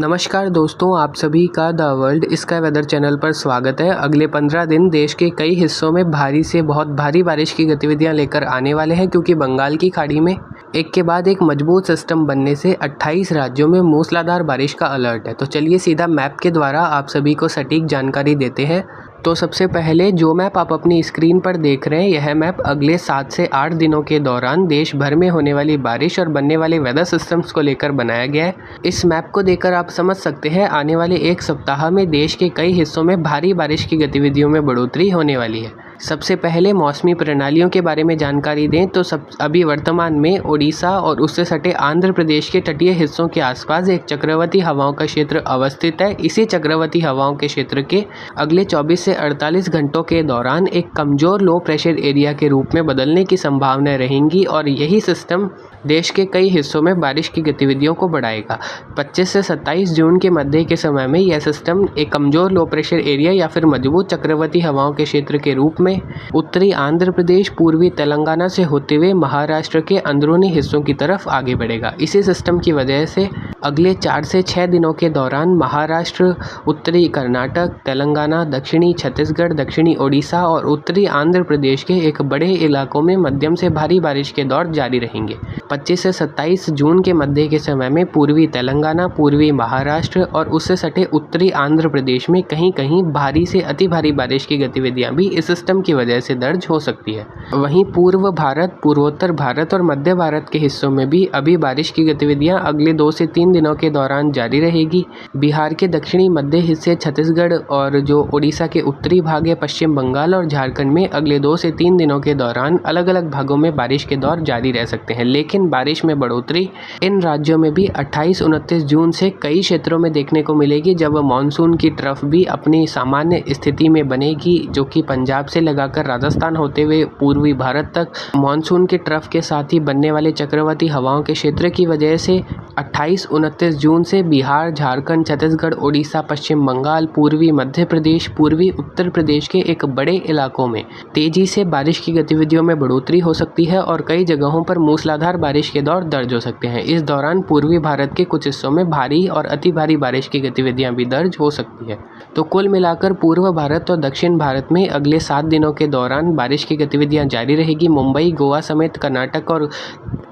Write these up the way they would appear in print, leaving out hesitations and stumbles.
नमस्कार दोस्तों, आप सभी का the world sky weather channel पर स्वागत है। अगले 15 दिन देश के कई हिस्सों में भारी से बहुत भारी बारिश की गतिविधियां लेकर आने वाले हैं, क्योंकि बंगाल की खाड़ी में एक के बाद एक मजबूत सिस्टम बनने से 28 राज्यों में मूसलाधार बारिश का अलर्ट है। तो चलिए सीधा मैप के द्वारा आप सभी को सटीक जानकारी देते हैं। तो सबसे पहले जो मैप आप अपनी स्क्रीन पर देख रहे हैं, यह मैप अगले 7 से 8 दिनों के दौरान देश भर में होने वाली बारिश और बनने वाले वेदर सिस्टम्स को लेकर बनाया गया है। इस मैप को देखकर आप समझ सकते हैं आने वाले एक सप्ताह में देश के कई हिस्सों में भारी बारिश की गतिविधियों में बढ़ोतरी होने वाली है। सबसे पहले मौसमी प्रणालियों के बारे में जानकारी दें तो अभी वर्तमान में ओडिशा और उससे सटे आंध्र प्रदेश के तटीय हिस्सों के आसपास एक चक्रवाती हवाओं का क्षेत्र अवस्थित है। इसी चक्रवाती हवाओं के क्षेत्र के अगले 24 से 48 घंटों के दौरान एक कमजोर लो प्रेशर एरिया के रूप में बदलने की संभावनाएं रहेंगी और यही सिस्टम देश के कई हिस्सों में बारिश की गतिविधियों को बढ़ाएगा। 25 से 27 जून के मध्य के समय में यह सिस्टम एक कमजोर लो प्रेशर एरिया या फिर मजबूत चक्रवाती हवाओं के क्षेत्र के रूप में उत्तरी आंध्र प्रदेश, पूर्वी तेलंगाना से होते हुए महाराष्ट्र के अंदरूनी हिस्सों की तरफ आगे बढ़ेगा। इसी सिस्टम की वजह से अगले 4 से 6 दिनों के दौरान महाराष्ट्र, उत्तरी कर्नाटक, तेलंगाना, दक्षिणी छत्तीसगढ़, दक्षिणी ओडिशा और उत्तरी आंध्र प्रदेश के एक बड़े इलाकों में मध्यम से भारी बारिश के दौर जारी रहेंगे। 25 से 27 जून के मध्य के समय में पूर्वी तेलंगाना, पूर्वी महाराष्ट्र और उससे सटे उत्तरी आंध्र प्रदेश में कहीं कहीं भारी से अति भारी बारिश की गतिविधियां भी इस सिस्टम की वजह से दर्ज हो सकती है। वहीं पूर्व भारत, पूर्वोत्तर भारत और मध्य भारत के हिस्सों में भी अभी बारिश की गतिविधियां अगले 2 से 3 दिनों के दौरान जारी रहेगी। बिहार के दक्षिणी मध्य हिस्से, छत्तीसगढ़ और जो ओडिशा के उत्तरी भाग है, पश्चिम बंगाल और झारखंड में अगले 2 से 3 दिनों के दौरान अलग अलग भागों में बारिश के दौर जारी रह सकते हैं। लेकिन बारिश में बढ़ोतरी इन राज्यों में भी 28-29 जून से कई क्षेत्रों में देखने को मिलेगी, जब मानसून की ट्रफ भी अपनी सामान्य स्थिति में बनेगी, जो कि पंजाब से लगाकर राजस्थान होते हुए पूर्वी भारत तक। मानसून के ट्रफ के साथ ही बनने वाले चक्रवाती हवाओं के क्षेत्र की वजह से 28-29 जून से बिहार, झारखंड, छत्तीसगढ़, ओडिशा, पश्चिम बंगाल, पूर्वी मध्य प्रदेश, पूर्वी उत्तर प्रदेश के एक बड़े इलाकों में तेजी से बारिश की गतिविधियों में बढ़ोतरी हो सकती है और कई जगहों पर मूसलाधार बारिश के दौर दर्ज हो सकते हैं। इस दौरान पूर्वी भारत के कुछ हिस्सों में भारी और अति भारी बारिश की गतिविधियां भी दर्ज हो सकती है। तो कुल मिलाकर पूर्व भारत और दक्षिण भारत में अगले 7 दिनों के दौरान बारिश की गतिविधियां जारी रहेगी। मुंबई, गोवा समेत कर्नाटक और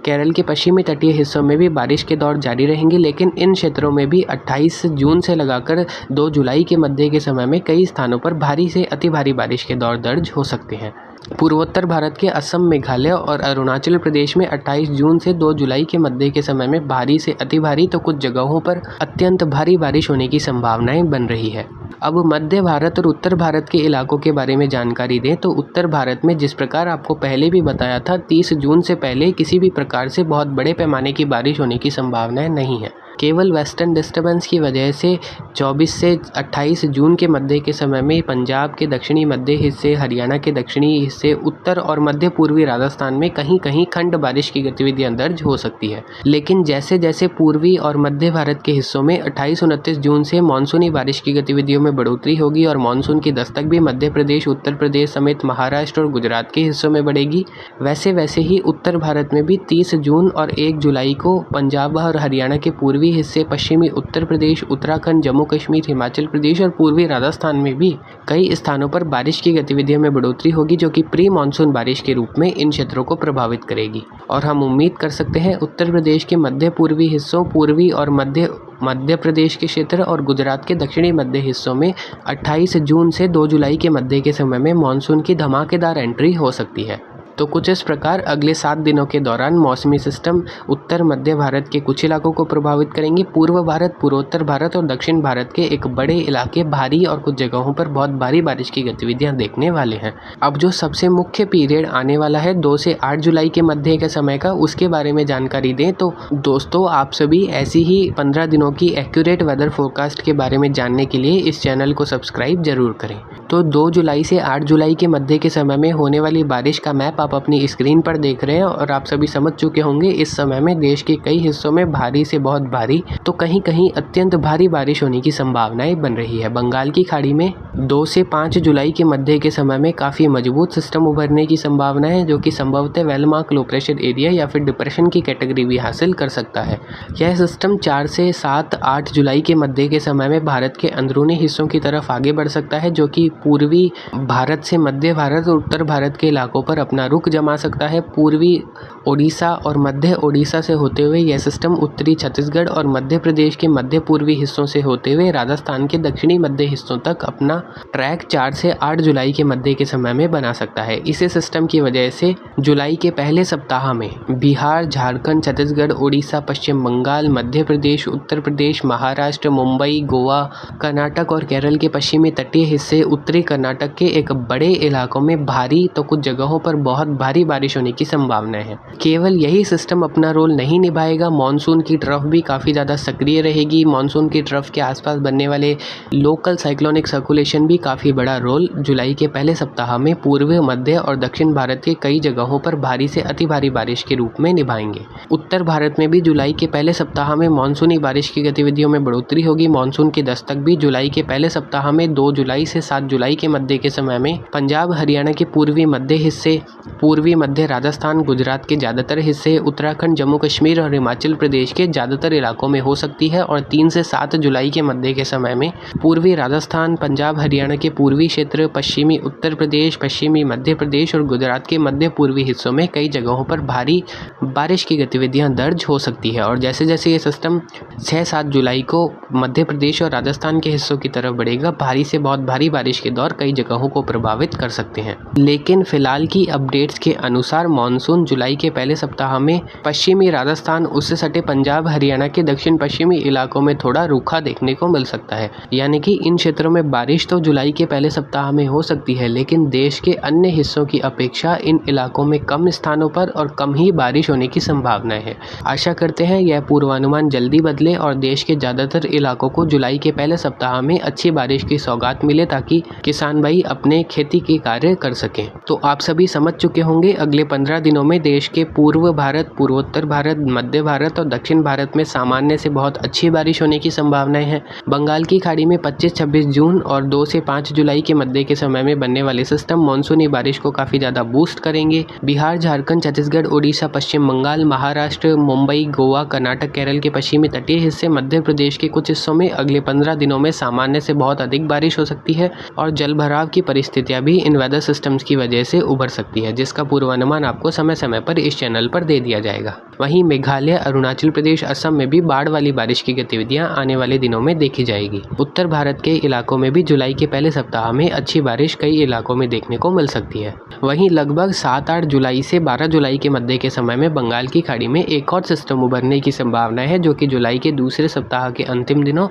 केरल के पश्चिमी तटीय हिस्सों में भी बारिश के दौर जारी रहेंगे, लेकिन इन क्षेत्रों में भी 28 जून से लगाकर 2 जुलाई के मध्य के समय में कई स्थानों पर भारी से अति भारी बारिश के दौर दर्ज हो सकते हैं। पूर्वोत्तर भारत के असम, मेघालय और अरुणाचल प्रदेश में 28 जून से 2 जुलाई के मध्य के समय में भारी से अति भारी तो कुछ जगहों पर अत्यंत भारी बारिश होने की संभावनाएं बन रही है। अब मध्य भारत और उत्तर भारत के इलाकों के बारे में जानकारी दें तो उत्तर भारत में जिस प्रकार आपको पहले भी बताया था, 30 जून से पहले किसी भी प्रकार से बहुत बड़े पैमाने की बारिश होने की संभावनाएं नहीं है। केवल वेस्टर्न डिस्टर्बेंस की वजह से 24 से 28 जून के मध्य के समय में पंजाब के दक्षिणी मध्य हिस्से, हरियाणा के दक्षिणी हिस्से, उत्तर और मध्य पूर्वी राजस्थान में कहीं कहीं खंड बारिश की गतिविधियां दर्ज हो सकती है। लेकिन जैसे जैसे पूर्वी और मध्य भारत के हिस्सों में 28-29 जून से मानसूनी बारिश की गतिविधियों में बढ़ोतरी होगी और मानसून की दस्तक भी मध्य प्रदेश, उत्तर प्रदेश समेत महाराष्ट्र और गुजरात के हिस्सों में बढ़ेगी, वैसे वैसे ही उत्तर भारत में भी 30 जून और 1 जुलाई को पंजाब और हरियाणा के पूर्वी हिस्से, पश्चिमी उत्तर प्रदेश, उत्तराखंड, जम्मू कश्मीर, हिमाचल प्रदेश और पूर्वी राजस्थान में भी कई स्थानों पर बारिश की गतिविधियों में बढ़ोतरी होगी, जो कि प्री मानसून बारिश के रूप में इन क्षेत्रों को प्रभावित करेगी। और हम उम्मीद कर सकते हैं उत्तर प्रदेश के मध्य पूर्वी हिस्सों, पूर्वी और मध्य प्रदेश के क्षेत्र और गुजरात के दक्षिणी मध्य हिस्सों में 28 जून से 2 जुलाई के मध्य के समय में मानसून की धमाकेदार एंट्री हो सकती है। तो कुछ इस प्रकार अगले 7 दिनों के दौरान मौसमी सिस्टम उत्तर मध्य भारत के कुछ इलाकों को प्रभावित करेंगे। पूर्व भारत, पूर्वोत्तर भारत और दक्षिण भारत के एक बड़े इलाके भारी और कुछ जगहों पर बहुत भारी बारिश की गतिविधियां देखने वाले हैं। अब जो सबसे मुख्य पीरियड आने वाला है 2 से 8 जुलाई के मध्य के समय का, उसके बारे में जानकारी दें तो दोस्तों आप सभी ऐसी ही 15 दिनों की एक्यूरेट वेदर फोरकास्ट के बारे में जानने के लिए इस चैनल को सब्सक्राइब जरूर करें। तो 2 जुलाई से 8 जुलाई के मध्य के समय में होने वाली बारिश का मैप आप अपनी स्क्रीन पर देख रहे हैं और आप सभी समझ चुके होंगे इस समय में देश के कई हिस्सों में भारी से बहुत भारी तो कहीं कहीं अत्यंत भारी बारिश होने की संभावनाएं बन रही है। बंगाल की खाड़ी में 2 से 5 जुलाई के मध्य के समय में काफ़ी मजबूत सिस्टम उभरने की संभावना है, जो कि संभवतः well mark low pressure area या फिर डिप्रेशन की कैटेगरी भी हासिल कर सकता है। यह सिस्टम 4 से 7-8 जुलाई के मध्य के समय में भारत के अंदरूनी हिस्सों की तरफ आगे बढ़ सकता है, जो कि पूर्वी भारत से मध्य भारत और उत्तर भारत के इलाकों पर अपना रुख जमा सकता है। पूर्वी ओडिशा और मध्य ओडिशा से होते हुए यह सिस्टम उत्तरी छत्तीसगढ़ और मध्य प्रदेश के मध्य पूर्वी हिस्सों से होते हुए राजस्थान के दक्षिणी मध्य हिस्सों तक अपना ट्रैक 4 से 8 जुलाई के मध्य के समय में बना सकता है। इसी सिस्टम की वजह से जुलाई के पहले सप्ताह में बिहार, झारखंड, छत्तीसगढ़, ओडिशा, पश्चिम बंगाल, मध्य प्रदेश, उत्तर प्रदेश, महाराष्ट्र, मुंबई, गोवा, कर्नाटक और केरल के पश्चिमी तटीय हिस्से, उत्तरी कर्नाटक के एक बड़े इलाकों में भारी तो कुछ जगहों पर बहुत भारी बारिश होने की संभावना है। केवल यही सिस्टम अपना रोल नहीं निभाएगा, मानसून की ट्रफ भी काफ़ी ज़्यादा सक्रिय रहेगी। मानसून की ट्रफ के आसपास बनने वाले लोकल साइक्लोनिक सर्कुलेशन भी काफ़ी बड़ा रोल जुलाई के पहले सप्ताह में पूर्व, मध्य और दक्षिण भारत के कई जगहों पर भारी से अति भारी बारिश के रूप में निभाएंगे। उत्तर भारत में भी जुलाई के पहले सप्ताह में मानसूनी बारिश की गतिविधियों में बढ़ोतरी होगी। मानसून की दस्तक भी जुलाई के पहले सप्ताह में 2 जुलाई से 7 जुलाई के मध्य के समय में पंजाब, हरियाणा के पूर्वी मध्य हिस्से, पूर्वी मध्य राजस्थान, गुजरात के ज़्यादातर हिस्से, उत्तराखंड, जम्मू कश्मीर और हिमाचल प्रदेश के ज़्यादातर इलाकों में हो सकती है। और 3 से 7 जुलाई के मध्य के समय में पूर्वी राजस्थान, पंजाब, हरियाणा के पूर्वी क्षेत्र, पश्चिमी उत्तर प्रदेश, पश्चिमी मध्य प्रदेश और गुजरात के मध्य पूर्वी हिस्सों में कई जगहों पर भारी बारिश की गतिविधियां दर्ज हो सकती है। और जैसे जैसे ये सिस्टम 6-7 जुलाई को मध्य प्रदेश और राजस्थान के हिस्सों की तरफ बढ़ेगा, भारी से बहुत भारी बारिश के दौर कई जगहों को प्रभावित कर सकते हैं। लेकिन फिलहाल की अपडेट्स के अनुसार मानसून जुलाई के पहले सप्ताह में पश्चिमी राजस्थान, उससे सटे पंजाब, हरियाणा के दक्षिण पश्चिमी इलाकों में थोड़ा रूखा देखने को मिल सकता है। यानी कि इन क्षेत्रों में बारिश तो जुलाई के पहले सप्ताह में हो सकती है, लेकिन देश के अन्य हिस्सों की अपेक्षा इन इलाकों में कम स्थानों पर और कम ही बारिश होने की संभावना है। आशा करते हैं यह पूर्वानुमान जल्दी बदले और देश के ज़्यादातर इलाकों को जुलाई के पहले सप्ताह में अच्छी बारिश की सौगात मिले, ताकि किसान भाई अपने खेती के कार्य कर सकें। तो आप सभी समझ चुके होंगे अगले 15 दिनों में देश के पूर्व भारत, पूर्वोत्तर भारत, मध्य भारत और दक्षिण भारत में सामान्य से बहुत अच्छी बारिश होने की संभावनाएं हैं। बंगाल की खाड़ी में 25-26 जून और 2 से 5 जुलाई के मध्य के समय में बनने वाले सिस्टम मानसूनी बारिश को काफ़ी ज़्यादा बूस्ट करेंगे। बिहार, झारखंड, छत्तीसगढ़, ओडिशा, पश्चिम बंगाल, महाराष्ट्र, मुंबई, गोवा, कर्नाटक, केरल के पश्चिमी तटीय हिस्से, मध्य प्रदेश के कुछ हिस्सों में अगले 15 दिनों में सामान्य से बहुत अधिक बारिश हो सकती है और जलभराव की परिस्थितियां भी इन वेदर सिस्टम्स की वजह से उभर सकती है, जिसका पूर्वानुमान आपको समय समय पर इस चैनल पर दे दिया जाएगा। वहीं मेघालय, अरुणाचल प्रदेश, असम में भी बाढ़ वाली बारिश की गतिविधियां आने वाले दिनों में देखी जाएगी। उत्तर भारत के इलाकों में भी जुलाई के पहले सप्ताह में अच्छी बारिश कई इलाकों में देखने को मिल सकती है। वहीं लगभग 7-8 जुलाई से 12 जुलाई के मध्य के समय में बंगाल की खाड़ी में एक और सिस्टम उभरने की संभावना है, जो कि जुलाई के दूसरे सप्ताह के अंतिम दिनों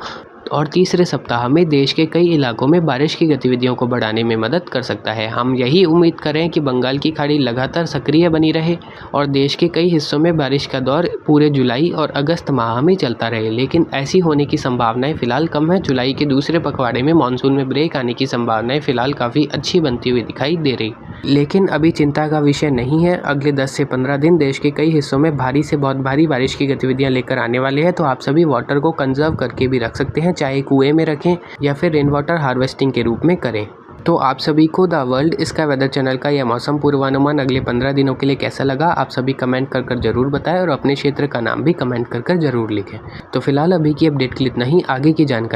और तीसरे सप्ताह में देश के कई इलाकों में बारिश की गतिविधियों को बढ़ाने में मदद कर सकता है। हम यही उम्मीद करें कि बंगाल की खाड़ी लगातार सक्रिय बनी रहे और देश के कई हिस्सों में बारिश का दौर पूरे जुलाई और अगस्त माह में चलता रहे, लेकिन ऐसी होने की संभावनाएं फिलहाल कम है। जुलाई के दूसरे पखवाड़े में मानसून में ब्रेक आने की संभावनाएं फिलहाल काफ़ी अच्छी बनती हुई दिखाई दे रही, लेकिन अभी चिंता का विषय नहीं है। अगले 10 से 15 दिन देश के कई हिस्सों में भारी से बहुत भारी बारिश की गतिविधियां लेकर आने वाले हैं, तो आप सभी वाटर को कंजर्व करके भी रख सकते हैं, चाहे कुएं में रखें या फिर रेन वाटर हार्वेस्टिंग के रूप में करें। तो आप सभी को the world sky weather channel का यह मौसम पूर्वानुमान अगले 15 दिनों के लिए कैसा लगा, आप सभी कमेंट कर जरूर बताएं और अपने क्षेत्र का नाम भी कमेंट कर जरूर लिखें। तो फिलहाल अभी की अपडेट के लिए इतना ही। आगे की जानकारी